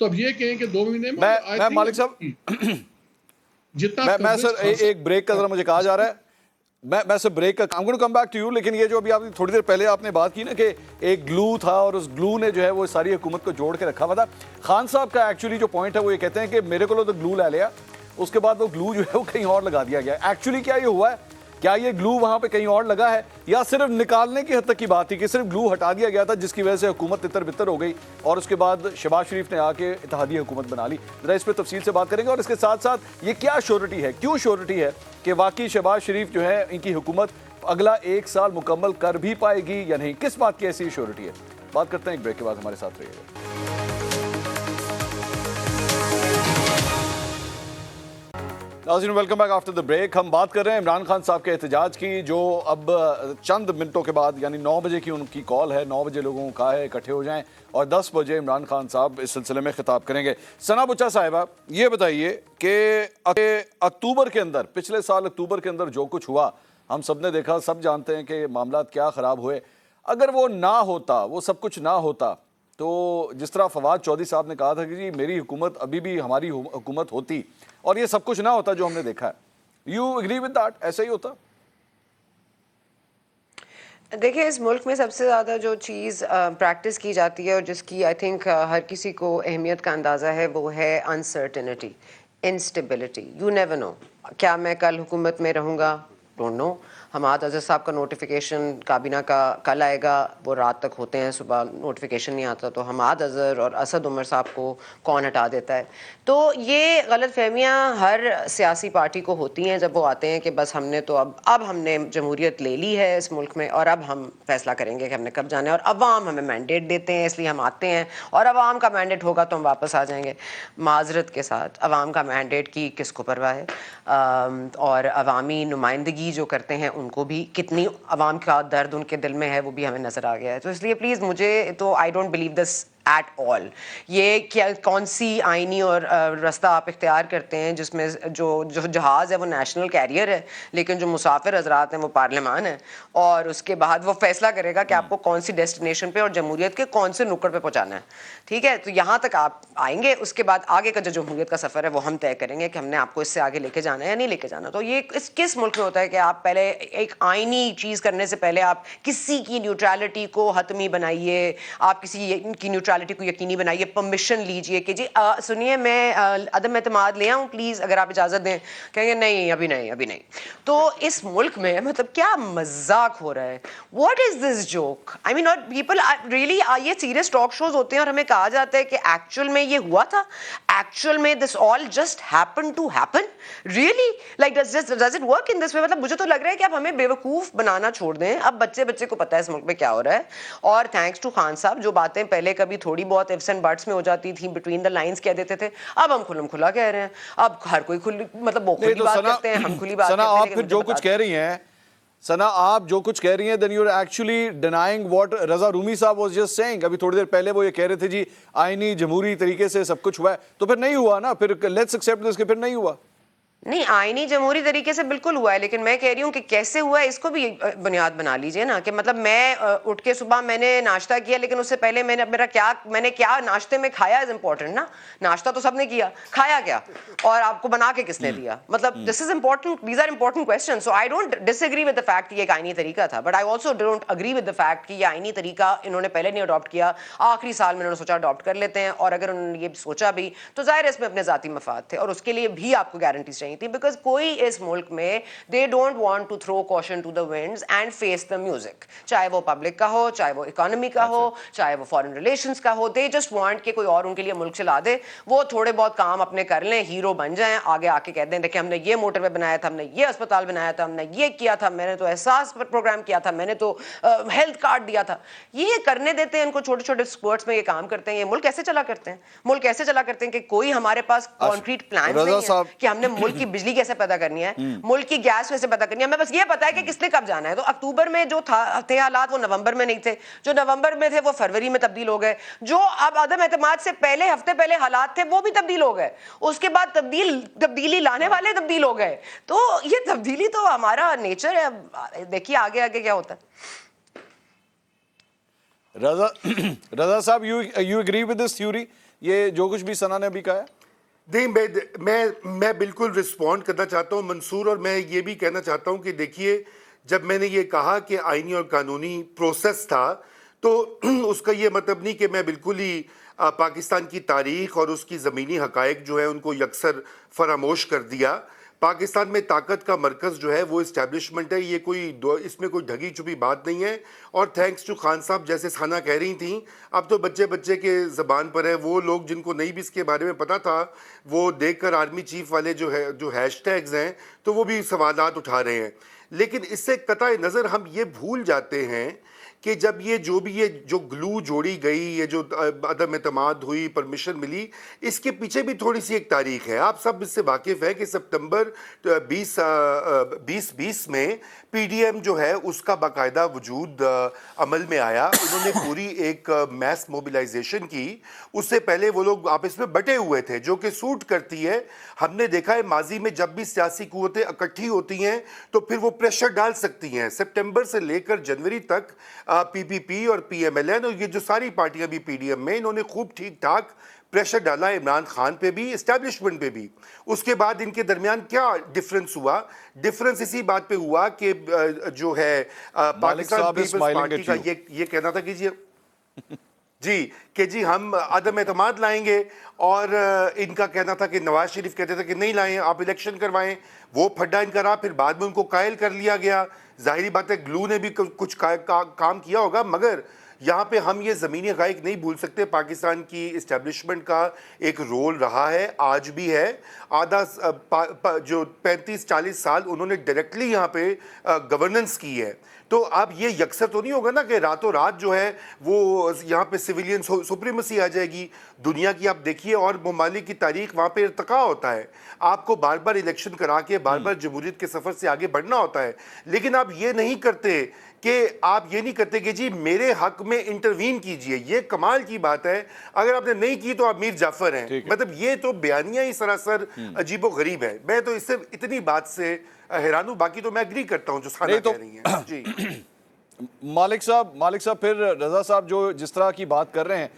تو اب یہ کہیں کہ 2 مہینے میں مالک صاحب جتنا میں سر ایک بریک کا ذرا مجھے کہا جا رہا ہے, میں سر بریک کا I'm going to come back to you. لیکن یہ جو ابھی آپ تھوڑی دیر پہلے آپ نے بات کی نا کہ ایک گلو تھا اور اس گلو نے جو ہے وہ ساری حکومت کو جوڑ کے رکھا ہوا تھا. خان صاحب کا ایکچولی جو پوائنٹ ہے وہ یہ کہتے ہیں کہ میرے کو تو گلو لے لیا, اس کے بعد وہ گلو جو ہے وہ کہیں اور لگا دیا گیا. ایکچولی کیا یہ ہوا ہے کیا یہ گلو وہاں پہ کہیں اور لگا ہے یا صرف نکالنے کی حد تک کی بات تھی کہ صرف گلو ہٹا دیا گیا تھا جس کی وجہ سے حکومت تتر بتر ہو گئی اور اس کے بعد شہباز شریف نے آ کے اتحادی حکومت بنا لی؟ ذرا اس پہ تفصیل سے بات کریں گے اور اس کے ساتھ ساتھ یہ کیا شیورٹی ہے، کیوں شیورٹی ہے کہ واقعی شہباز شریف جو ہے ان کی حکومت اگلا 1 سال مکمل کر بھی پائے گی یا نہیں، کس بات کی ایسی شیورٹی ہے؟ بات کرتے ہیں ایک بریک کے بعد، ہمارے ساتھ رہیے گا۔ ناظرین welcome back after the break. ہم بات کر رہے ہیں عمران خان صاحب کے احتجاج کی، جو اب چند منٹوں کے بعد یعنی 9 بجے کی ان کی کال ہے، 9 بجے لوگوں کو کہا ہے اکٹھے ہو جائیں اور 10 بجے عمران خان صاحب اس سلسلے میں خطاب کریں گے۔ ثنا بچا صاحبہ یہ بتائیے کہ اکتوبر کے اندر، پچھلے سال اکتوبر کے اندر جو کچھ ہوا ہم سب نے دیکھا، سب جانتے ہیں کہ معاملات کیا خراب ہوئے۔ اگر وہ نہ ہوتا، وہ سب کچھ نہ ہوتا تو جس طرح فواد چودھری صاحب نے کہا تھا کہ جی میری حکومت ابھی بھی ہماری حکومت ہوتی اور یہ سب کچھ نہ ہوتا جو ہم نے دیکھا ہے، یو اگری ود دیٹ؟ ایسا ہی ہوتا؟ دیکھیں اس ملک میں سب سے زیادہ جو چیز پریکٹس کی جاتی ہے اور جس کی آئی تھنک ہر کسی کو اہمیت کا اندازہ ہے، وہ ہے uncertainty, instability. You never know, کیا میں کل حکومت میں رہوں گا؟ Don't know. حماد اظہر صاحب کا نوٹیفیکیشن کابینہ کا کل آئے گا، وہ رات تک ہوتے ہیں، صبح نوٹیفیکیشن نہیں آتا، تو حماد اظہر اور اسد عمر صاحب کو کون ہٹا دیتا ہے؟ تو یہ غلط فہمیاں ہر سیاسی پارٹی کو ہوتی ہیں جب وہ آتے ہیں کہ بس ہم نے تو اب ہم نے جمہوریت لے لی ہے اس ملک میں اور اب ہم فیصلہ کریں گے کہ ہم نے کب جانا ہے، اور عوام ہمیں مینڈیٹ دیتے ہیں اس لیے ہم آتے ہیں اور عوام کا مینڈیٹ ہوگا تو ہم واپس آ جائیں گے۔ معذرت کے ساتھ عوام کا مینڈیٹ کی کس کو پرواہ ہے؟ اور عوامی نمائندگی جو کرتے ہیں ان کو بھی کتنی عوام کا درد ان کے دل میں ہے وہ بھی ہمیں نظر آ گیا ہے۔ تو اس لیے پلیز مجھے تو I don't believe this at all. یہ کیا کون سی آئینی اور رستہ آپ اختیار کرتے ہیں جس میں جو جہاز ہے وہ نیشنل کیریئر ہے لیکن جو مسافر حضرات ہیں وہ پارلیمان ہے، اور اس کے بعد وہ فیصلہ کرے گا کہ آپ کو کون سی ڈیسٹینیشن پہ اور جمہوریت کے کون سے نکڑ پہ پہنچانا ہے، ٹھیک ہے؟ تو یہاں تک آپ آئیں گے، اس کے بعد آگے کا جو جمہوریت کا سفر ہے وہ ہم طے کریں گے کہ ہم نے آپ کو اس سے آگے لے کے جانا ہے یا نہیں لے کے جانا۔ تو یہ کس ملک میں ہوتا ہے کہ آپ پہلے ایک آئینی چیز کرنے سے پہلے آپ کسی کی نیوٹرلٹی کو حتمی بنائیے، آپ کسی کی نیوٹرلٹی کو یقینی بنائیے، پرمیشن لیجئے کہ جی سنیے میں عدم اعتماد لے آؤں پلیز اگر آپ اجازت دیں، کہیں گے نہیں ابھی نہیں ابھی نہیں۔ تو اس ملک میں مطلب کیا مذاق ہو رہا ہے؟ What is this joke? آئی مین اور پیپل ریئلی، یہ سیریس ٹاک شوز ہوتے ہیں اور ہمیں کہا جاتا ہے کہ ایکچوئل میں یہ ہوا تھا، ایکچوئل میں this all just happen to happen, really like does it work in this way? مطلب مجھے تو لگ رہا ہے کہ اب ہمیں بیوقوف بنانا چھوڑ دیں، اب بچے کو پتہ ہے اس ملک میں کیا ہو رہا ہے۔ اور تھینکس ٹو خان صاحب، جو باتیں پہلے کبھی تھوڑی بہت ifs and buts میں ہو جاتی تھیں، بٹوین دا لائنز کہہ دیتے تھے، اب ہم کھلم کھلا کہہ رہے ہیں، اب ہر کوئی کھلی مطلب وہ کھلی بات کرتے ہیں، ہم کھلی بات کرتے ہیں۔ آپ پھر جو کچھ کہہ رہی ہیں ثنا، آپ جو کچھ کہہ رہی ہیں then you're actually denying what رضا رومی صاحب was just saying۔ ابھی تھوڑی دیر پہلے وہ یہ کہہ رہے تھے جی آئینی جمہوری طریقے سے سب کچھ ہوا ہے، تو پھر نہیں ہوا نا، پھر let's accept this کہ پھر نہیں ہوا۔ نہیں، آئینی جمہوری طریقے سے بالکل ہوا ہے، لیکن میں کہہ رہی ہوں کہ کیسے ہوا ہے اس کو بھی بنیاد بنا لیجئے نا، کہ مطلب میں اٹھ کے صبح میں نے ناشتہ کیا لیکن اس سے پہلے میں نے کیا ناشتے میں کھایا از امپورٹنٹ نا۔ ناشتہ تو سب نے کیا، کھایا کیا اور آپ کو بنا کے کس نے دیا؟ مطلب this is important, these are important question. So I don't disagree with the fact کہ یہ ایک آئینی طریقہ تھا، but I also don't agree with the fact کہ یہ آئینی طریقہ انہوں نے پہلے نہیں اڈاپٹ کیا، آخری سال میں انہوں نے سوچا اڈاپٹ کر لیتے ہیں، اور اگر انہوں نے یہ سوچا بھی تو ظاہر ہے اس میں اپنے ذاتی مفاد تھے اور اس کے لیے بھی آپ کو گارنٹیز چاہیے تھی، بیکاز کوئی اس ملک میں they don't want to throw caution to the winds and face the music, چاہے وہ پبلک کا ہو، چاہے وہ اکانومی کا ہو، چاہے وہ فارن ریلیشنز کا ہو، دے جسٹ وانٹ کہ کوئی اور ان کے لیے ملک چلا دے، وہ تھوڑے بہت کام اپنے کر لیں، ہیرو بن جائیں، آگے آ کے کہہ دیں دیکھیں ہم نے یہ موٹر وے بنایا تھا، ہم نے یہ اسپتال بنایا تھا، ہم نے یہ کیا تھا، میں نے تو احساس پروگرام کیا تھا، میں نے تو ہیلتھ کارڈ دیا تھا۔ یہ کرنے دیتے ہیں ان کو، چھوٹے چھوٹے اسپورٹس میں یہ کام کرتے ہیں۔ یہ ملک ایسے چلا کرتے ہیں، ملک ایسے چلا کرتے ہیں کہ کوئی ہمارے پاس کانکریٹ پلانز نہیں ہے کہ ہم نے ملک کی بجلی کیسے پیدا کرنی ہے، ملک کی گیس ویسے پیدا کرنی ہے، ہمیں بس یہ پتا ہے کہ کس نے کب جانا ہے۔ تو اکتوبر میں جو تھے حالات وہ نومبر میں نہیں تھے، جو نومبر میں تھے وہ فروری میں تبدیل ہو گئے، جو اب عدم اعتماد سے پہلے ہفتے پہلے حالات تھے وہ بھی تبدیل ہو گئے، اس کے بعد تبدیلی لانے والے تبدیل ہو گئے۔ تو یہ تبدیلی تو ہمارا نیچر ہے، دیکھیے آگے آگے کیا ہوتا ہے۔ رضا صاحب you agree with this theory, یہ جو کچھ بھی ثنا نے ابھی کہا ہے؟ نہیں، میں بالکل رسپونڈ کرنا چاہتا ہوں منصور، اور میں یہ بھی کہنا چاہتا ہوں کہ دیکھیے جب میں نے یہ کہا کہ آئینی اور قانونی پروسیس تھا تو اس کا یہ مطلب نہیں کہ میں بالکل ہی پاکستان کی تاریخ اور اس کی زمینی حقائق جو ہے ان کو یکسر فراموش کر دیا۔ پاکستان میں طاقت کا مرکز جو ہے وہ اسٹیبلشمنٹ ہے. یہ اس میں کوئی ڈھگی چھپی بات نہیں ہے. اور تھینکس ٹو خان صاحب, جیسے ثنا کہہ رہی تھیں, اب تو بچے کے زبان پر ہے. وہ لوگ جن کو نہیں بھی اس کے بارے میں پتا تھا, وہ دیکھ کر آرمی چیف والے جو ہیش ٹیگز ہیں تو وہ بھی سوالات اٹھا رہے ہیں. لیکن اس سے قطع نظر ہم یہ بھول جاتے ہیں کہ جب یہ جو گلو جوڑی گئی, یہ جو عدم اعتماد ہوئی, پرمیشن ملی, اس کے پیچھے بھی تھوڑی سی ایک تاریخ ہے. آپ سب اس سے واقف ہے کہ سپتمبر 2020 میں پی ڈی ایم جو ہے اس کا باقاعدہ وجود عمل میں آیا. انہوں نے پوری ایک میس موبلائزیشن کی. اس سے پہلے وہ لوگ آپس میں بٹے ہوئے تھے, جو کہ سوٹ کرتی ہے. ہم نے دیکھا ہے ماضی میں جب بھی سیاسی قوتیں اکٹھی ہوتی ہیں تو پھر وہ پریشر ڈال سکتی ہیں. سپٹمبر سے لے کر جنوری تک پی پی پی اور پی ایم ایل این اور یہ جو ساری پارٹیاں بھی پی ڈی ایم میں, انہوں نے خوب ٹھیک ٹھاک پریشر ڈالا عمران خان پہ بھی, اسٹیبلشمنٹ پہ بھی. اس کے بعد ان کے درمیان کیا ڈفرنس ہوا؟ ڈفرنس اسی بات پہ ہوا کہ جو ہے پاکستان پیپلز پارٹی کا یہ کہنا تھا کہ جی ہم عدم اعتماد لائیں گے, اور ان کا کہنا تھا کہ نواز شریف کہتے تھے کہ نہیں لائیں, آپ الیکشن کروائیں. وہ پھڈا ان کا رہا, پھر بعد میں ان کو قائل کر لیا گیا. ظاہری بات ہے گلو نے بھی کچھ کام کیا ہوگا, مگر یہاں پہ ہم یہ زمینی حقائق نہیں بھول سکتے. پاکستان کی اسٹیبلشمنٹ کا ایک رول رہا ہے, آج بھی ہے. آدھا جو 35-40 سال انہوں نے ڈائریکٹلی یہاں پہ گورننس کی ہے. تو اب یہ یکسر تو نہیں ہوگا نا کہ راتوں رات جو ہے وہ یہاں پہ سویلین سپریمیسی آ جائے گی. دنیا کی آپ دیکھیے اور ممالک کی تاریخ, وہاں پہ ارتقاء ہوتا ہے. آپ کو بار بار الیکشن کرا کے بار بار جمہوریت کے سفر سے آگے بڑھنا ہوتا ہے. لیکن آپ یہ نہیں کرتے کہ جی میرے حق میں انٹروین کیجئے. یہ کمال کی بات ہے. اگر آپ نے نہیں کی تو آپ میر جعفر ہیں. مطلب یہ تو بیانیہ ہی سراسر عجیب و غریب ہے. میں تو اس سے اتنی بات سے حیران ہوں. باقی تو میں ایگری کرتا ہوں جو ثنا کہہ رہی ہیں. جی مالک صاحب پھر رضا صاحب جو جس طرح کی بات کر رہے ہیں,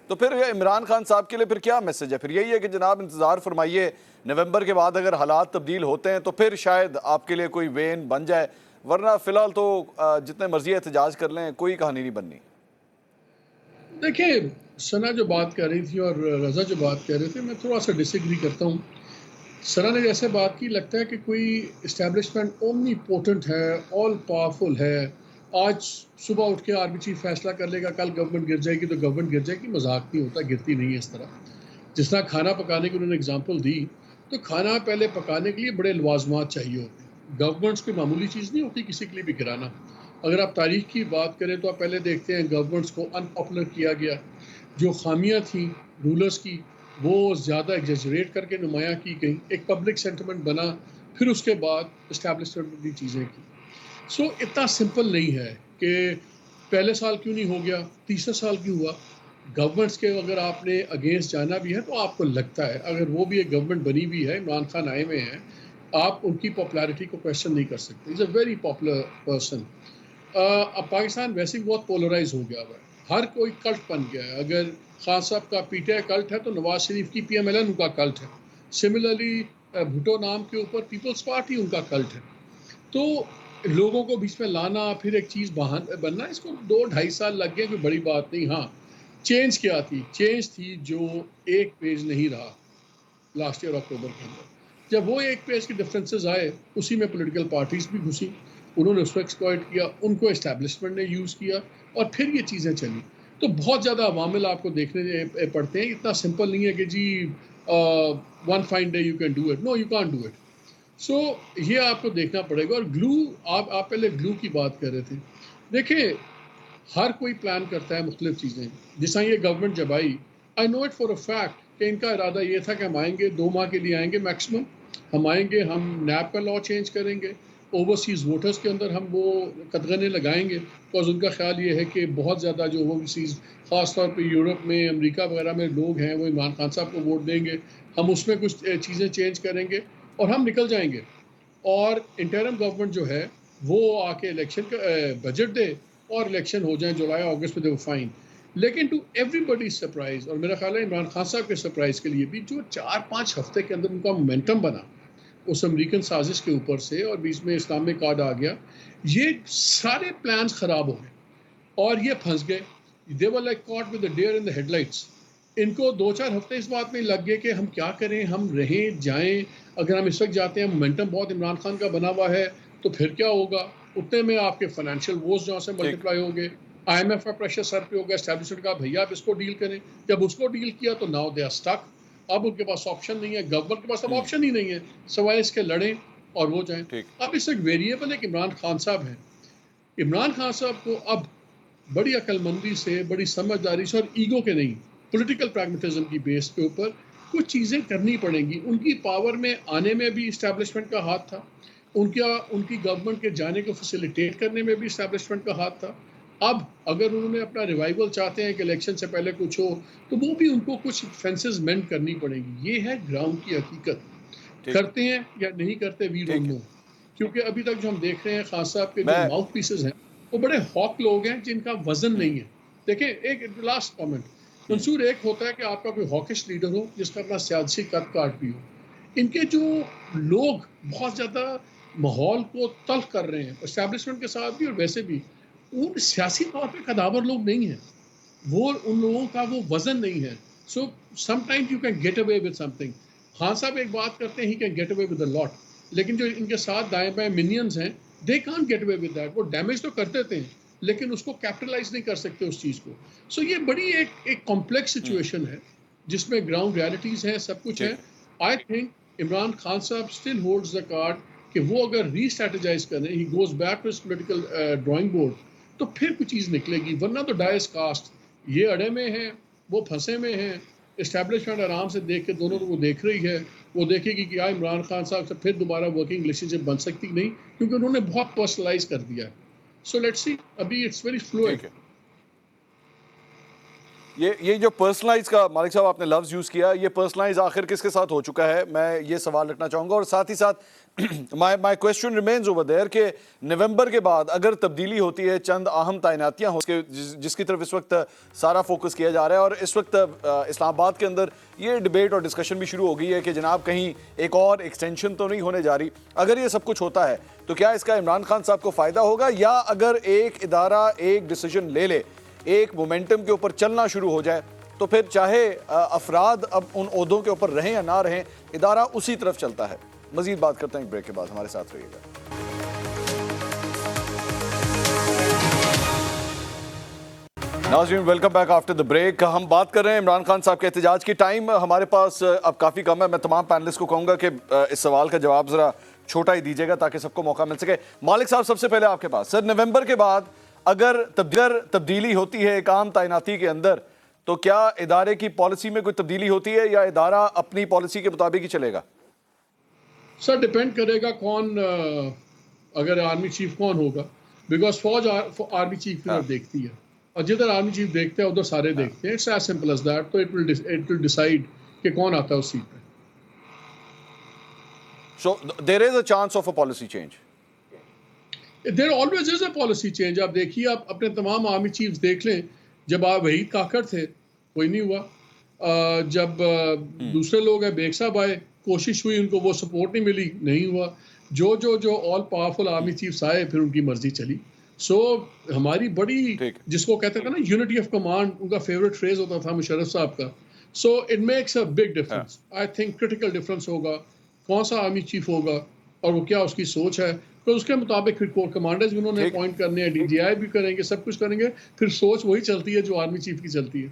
تو پھر عمران خان صاحب کے لیے پھر کیا میسج ہے؟ پھر یہی ہے کہ جناب انتظار فرمائیے, نومبر کے بعد اگر حالات تبدیل ہوتے ہیں تو پھر شاید آپ کے لیے کوئی وین بن جائے, ورنہ فی الحال تو جتنے مرضی احتجاج کر لیں کوئی کہانی نہیں بننی. دیکھیں, ثنا جو بات کر رہی تھی اور رضا جو بات کر رہے تھے, میں تھوڑا سا ڈس ایگری کرتا ہوں. ثنا نے جیسے بات کی, لگتا ہے کہ کوئی اسٹیبلشمنٹ اومنی پوٹنٹ ہے, آل پاورفل ہے. آج صبح اٹھ کے آرمی چیف فیصلہ کر لے گا, کل گورنمنٹ گر جائے گی تو گورنمنٹ گر جائے گی. مذاق نہیں ہوتا, گرتی نہیں ہے اس طرح. جس طرح کھانا پکانے کی انہوں نے اگزامپل دی, تو کھانا پہلے پکانے کے لیے بڑے لوازمات چاہیے ہوتے ہیں. گورنمنٹس کوئی معمولی چیز نہیں ہوتی کسی کے لیے بھی گرانا. اگر آپ تاریخ کی بات کریں تو آپ پہلے دیکھتے ہیں گورنمنٹس کو ان پاپولر کیا گیا. جو خامیاں تھیں رولرز کی وہ زیادہ ایگزیجریٹ کر کے نمایاں کی گئیں, ایک پبلک سینٹیمنٹ بنا, پھر اس کے بعد اسٹیبلشمنٹ کی چیزیں کی. سو اتنا سمپل نہیں ہے کہ پہلے سال کیوں نہیں ہو گیا, تیسرے سال کیوں ہوا. گورنمنٹس کے اگر آپ نے اگینسٹ جانا بھی ہے تو آپ کو لگتا ہے, اگر وہ بھی ایک گورنمنٹ بنی بھی ہے, عمران خان آئے ہوئے ہیں, آپ ان کی پاپولیرٹی کو کویسچن نہیں کر سکتے. از اے ویری پاپولر پرسن. اب پاکستان ویسے ہی بہت پولرائز ہو گیا ہوا ہے, ہر کوئی کلٹ بن گیا ہے. اگر خان صاحب کا پی ٹی آئی کلٹ ہے تو نواز شریف کی پی ایم ایل این ان کا کلٹ ہے. سملرلی بھٹو نام کے اوپر پیپلز پارٹی ان کا کلٹ ہے. تو لوگوں کو بیچ میں لانا, پھر ایک چیز بننا, اس کو 2-2.5 سال لگ گئے, کوئی بڑی بات نہیں. ہاں, چینج کیا تھی؟ چینج تھی جو ایک پیج نہیں رہا لاسٹ ایئر اکتوبر کے اندر. جب وہ ایک پیج کے ڈفرینسز آئے, اسی میں پولیٹیکل پارٹیز بھی گھسی, انہوں نے اس کو ایکسپلائٹ کیا, ان کو اسٹیبلشمنٹ نے یوز کیا, اور پھر یہ چیزیں چلی. تو بہت زیادہ عوامل آپ کو دیکھنے پڑتے ہیں. اتنا سمپل نہیں ہے کہ جی one fine day you can do it. No, you can't do it. So یہ آپ کو دیکھنا پڑے گا. اور گلو, آپ پہلے گلو کی بات کر رہے تھے. دیکھیں, ہر کوئی پلان کرتا ہے مختلف چیزیں. جس طرح یہ گورنمنٹ جب آئی, آئی نو اٹ فار اے فیکٹ کہ ان کا ارادہ یہ تھا کہ ہم آئیں گے 2 ماہ کے لیے, آئیں گے میکسیمم. ہم آئیں گے, ہم نیب کا لا چینج کریں گے, اوورسیز ووٹرز کے اندر ہم وہ قدغنیں لگائیں گے. بیکاز ان کا خیال یہ ہے کہ بہت زیادہ جو اوورسیز, خاص طور پہ یورپ میں, امریکہ وغیرہ میں لوگ ہیں, وہ عمران خان صاحب کو ووٹ دیں گے, ہم اس میں کچھ چیزیں چینج کریں گے اور ہم نکل جائیں گے. اور انٹرم گورنمنٹ جو ہے وہ آ کے الیکشن کا بجٹ دے اور الیکشن ہو جائیں جولائی اگست میں, دے فائن. لیکن ٹو ایوری بڈی سرپرائز, اور میرا خیال ہے عمران خان صاحب کے سرپرائز کے لیے بھی, جو 4-5 ہفتے کے اندر ان کا مومنٹم بنا اس امریکن سازش کے اوپر سے, اور بیچ میں اسلامک کارڈ آ گیا, یہ سارے پلانز خراب ہو گئے اور یہ پھنس گئے. They were like caught with the deer in the headlights. ان کو 2-4 ہفتے اس بات میں لگ گئے کہ ہم کیا کریں, ہم رہیں جائیں. اگر ہم اس وقت جاتے ہیں, مومنٹم بہت عمران خان کا بنا ہوا ہے, تو پھر کیا ہوگا؟ اتنے میں آپ کے فائنینشیل ووز جہاں سے ملٹیپلائی ہو گئے, آئی ایم ایف کا پریشر سر پہ ہو گیا, اسٹیبلشمنٹ کا بھیا آپ اس کو ڈیل کریں. جب اس کو ڈیل کیا تو ناؤ دے آر اسٹک. اب ان کے پاس آپشن نہیں ہے, گورنمنٹ کے پاس اب آپشن ہی نہیں ہے سوائے اس کے لڑیں اور وہ جائیں. اب اس ایک ویریبل ہے کہ عمران خان صاحب ہیں. عمران خان صاحب کو اب بڑی عقل مندی سے, بڑی سمجھداری سے, اور ایگو کے نہیں, پولیٹیکل پریگمیٹزم کی بیس کے اوپر کچھ چیزیں کرنی پڑیں گی. ان کی پاور میں آنے میں بھی اسٹیبلشمنٹ کا ہاتھ تھا, ان کی گورنمنٹ کے جانے کو فیسیلیٹیٹ کرنے میں بھی اسٹیبلشمنٹ کا ہاتھ تھا. اب اگر انہوں نے اپنا ریوائول چاہتے ہیں کہ الیکشن سے پہلے کچھ ہو, تو وہ بھی ان کو کچھ فینسز مینڈ کرنی پڑیں گی. یہ ہے گراؤنڈ کی حقیقت. کرتے ہیں یا نہیں کرتے, وی ڈونٹ نو. کیونکہ ابھی تک جو ہم دیکھ رہے ہیں خان صاحب کے جو ماؤتھ پیسز ہیں وہ بڑے ہاک لوگ ہیں جن کا وزن نہیں ہے. دیکھیں, ایک لاسٹ کامنٹ منصور, ایک ہوتا ہے کہ آپ کا کوئی ہاکش لیڈر ہو جس کا اپنا سیاسی قد کاٹ بھی ہو. ان کے جو لوگ بہت زیادہ ماحول کو تلخ کر رہے ہیں اسٹیبلشمنٹ کے ساتھ بھی اور ویسے بھی, ان سیاسی طور پہ قداور لوگ نہیں ہیں. وہ ان لوگوں کا وہ وزن نہیں ہے. So sometimes you can get away with something. Khan sahab ایک بات کرتے ہیں, he can get away with a lot, لیکن جو ان کے ساتھ دائیں بائیں منینز ہیں, they can't get away with that. وہ ڈیمیج تو کر دیتے ہیں لیکن اس کو کیپٹلائز نہیں کر سکتے اس چیز کو. سو یہ بڑی ایک کمپلیکس سچویشن ہے جس میں گراؤنڈ ریالٹیز ہیں, سب کچھ ہے. آئی تھنک عمران خان صاحب اسٹل ہولڈز دا کارڈ کہ وہ اگر ری اسٹریٹجائز کریں, he goes back to his political drawing board, تو پھر کچھ چیز نکلے گی. ورنہ تو ڈائس کاسٹ, یہ اڑے میں ہیں, وہ پھنسے میں ہیں. اسٹیبلشمنٹ آرام سے دیکھ کے دونوں کو دیکھ رہی ہے, وہ دیکھے گی کہ عمران خان صاحب سے پھر دوبارہ ورکنگ ریلیشن شپ بن سکتی نہیں, کیونکہ انہوں نے بہت پرسنلائز کر دیا ہے. سو لیٹس سی, ابھی اٹس ویری فلوئڈ. یہ جو پرسنلائز کا مالک صاحب آپ نے لفظ یوز کیا, یہ پرسنلائز آخر کس کے ساتھ ہو چکا ہے, میں یہ سوال رکھنا چاہوں گا. اور ساتھ ہی ساتھ مائی کویسچن ریمینز اوور دیئر کہ نومبر کے بعد اگر تبدیلی ہوتی ہے, چند اہم تعیناتیاں ہوں جس کی طرف اس وقت سارا فوکس کیا جا رہا ہے, اور اس وقت اسلام آباد کے اندر یہ ڈیبیٹ اور ڈسکشن بھی شروع ہو گئی ہے کہ جناب کہیں ایک اور ایکسٹینشن تو نہیں ہونے جا رہی. اگر یہ سب کچھ ہوتا ہے تو کیا اس کا عمران خان صاحب کو فائدہ ہوگا, یا اگر ایک ادارہ ایک ڈیسیجن لے لے, ایک مومنٹم کے اوپر چلنا شروع ہو جائے, تو پھر چاہے افراد اب ان عہدوں کے اوپر رہیں یا نہ رہیں, ادارہ اسی طرف چلتا ہے؟ مزید بات کرتے ہیں ایک بریک کے بعد, ہمارے ساتھ رہیے گا. ناظرین welcome back after the break. ہم بات کر رہے ہیں عمران خان صاحب کے احتجاج کی. ٹائم ہمارے پاس اب کافی کم ہے. میں تمام پینلسٹ کو کہوں گا کہ اس سوال کا جواب ذرا چھوٹا ہی دیجیے گا تاکہ سب کو موقع مل سکے. مالک صاحب, سب سے پہلے آپ کے پاس, سر نومبر کے بعد اگر تبدیلی ہوتی ہے ایک عام تعیناتی کے اندر, تو کیا ادارے کی پالیسی میں کوئی تبدیلی ہوتی ہے یا ادارہ اپنی پالیسی کے مطابق ہی چلے گا؟ سر ڈیپینڈ کرے گا کون, اگر آرمی چیف کون ہوگا, بیکاز فوج آرمی چیف کی طرف دیکھتی ہے, اور جدھر آرمی چیف دیکھتے ہیں ادھر سارے دیکھتے ہیں. It's as simple as that. تو اٹ ول ڈیسائیڈ کہ کون آتا ہے اس سیٹ پہ. So there is a chance of a policy change. There always is a policy change. آپ دیکھیے, آپ اپنے تمام آرمی چیفز دیکھ لیں. جب آپ وحید کاکڑ تھے کوئی نہیں ہوا, جب دوسرے لوگ ہیں بیگ صاحب آئے, کوشش ہوئی, ان کو وہ سپورٹ نہیں ملی, نہیں ہوا. جو آل پاورفل آرمی چیفز آئے, پھر ان کی مرضی چلی. سو ہماری بڑی, جس کو کہتے تھے نا یونٹی آف کمانڈ, ان کا فیوریٹ فریز ہوتا تھا مشرف صاحب کا. So it makes a big difference. I think critical difference ہوگا کون سا آرمی چیف ہوگا اور وہ کیا اس کی سوچ ہے. تو اس کے مطابق پھر کور کمانڈرز بھی انہوں نے اپوائنٹ کرنے ہیں, ڈی جی آئی بھی کریں گے, سب کچھ کریں گے. پھر سوچ وہی چلتی ہے جو آرمی چیف کی چلتی ہے.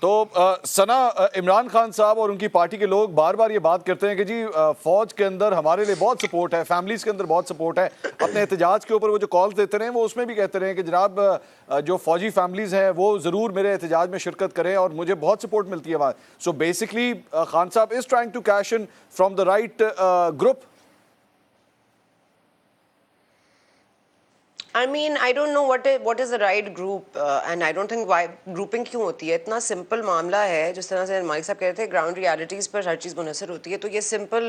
تو ثنا, عمران خان صاحب اور ان کی پارٹی کے لوگ بار بار یہ بات کرتے ہیں کہ جی فوج کے اندر ہمارے لیے بہت سپورٹ ہے, فیملیز کے اندر بہت سپورٹ ہے. اپنے احتجاج کے اوپر وہ جو کالز دیتے رہے ہیں, وہ اس میں بھی کہتے رہے ہیں کہ جناب جو فوجی فیملیز ہیں وہ ضرور میرے احتجاج میں شرکت کریں اور مجھے بہت سپورٹ ملتی ہے وہاں. سو بیسکلی خان صاحب is trying to cash in from the right group. I mean, I don't know what is the right group, and I don't think why grouping کیوں ہوتی ہے. اتنا سمپل معاملہ ہے, جس طرح سے مالک صاحب کہہ رہے تھے گراؤنڈ ریالٹیز پر ہر چیز منحصر ہوتی ہے. تو یہ سمپل,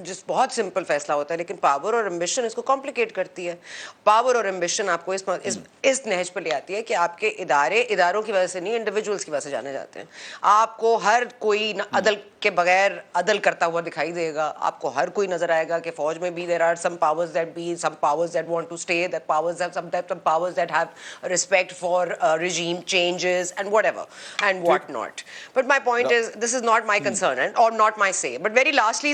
جس بہت سمپل فیصلہ ہوتا ہے, لیکن پاور اور ایمبیشن اس کو کمپلیکیٹ کرتی ہے. پاور اور ایمبیشن آپ کو اس نہج پر لے آتی ہے کہ آپ کے اداروں کی وجہ سے نہیں, انڈیویجولس کی وجہ سے جانے جاتے ہیں. آپ کو ہر کوئی عدل کے بغیر عدل کرتا ہوا دکھائی دے گا. آپ کو ہر کوئی نظر آئے گا کہ فوج میں بھی there are some powers that want to stay, that powers powers, some powers that have respect for regime changes and whatever and whatnot. But my point is, this is not my concern or not my say. But very lastly,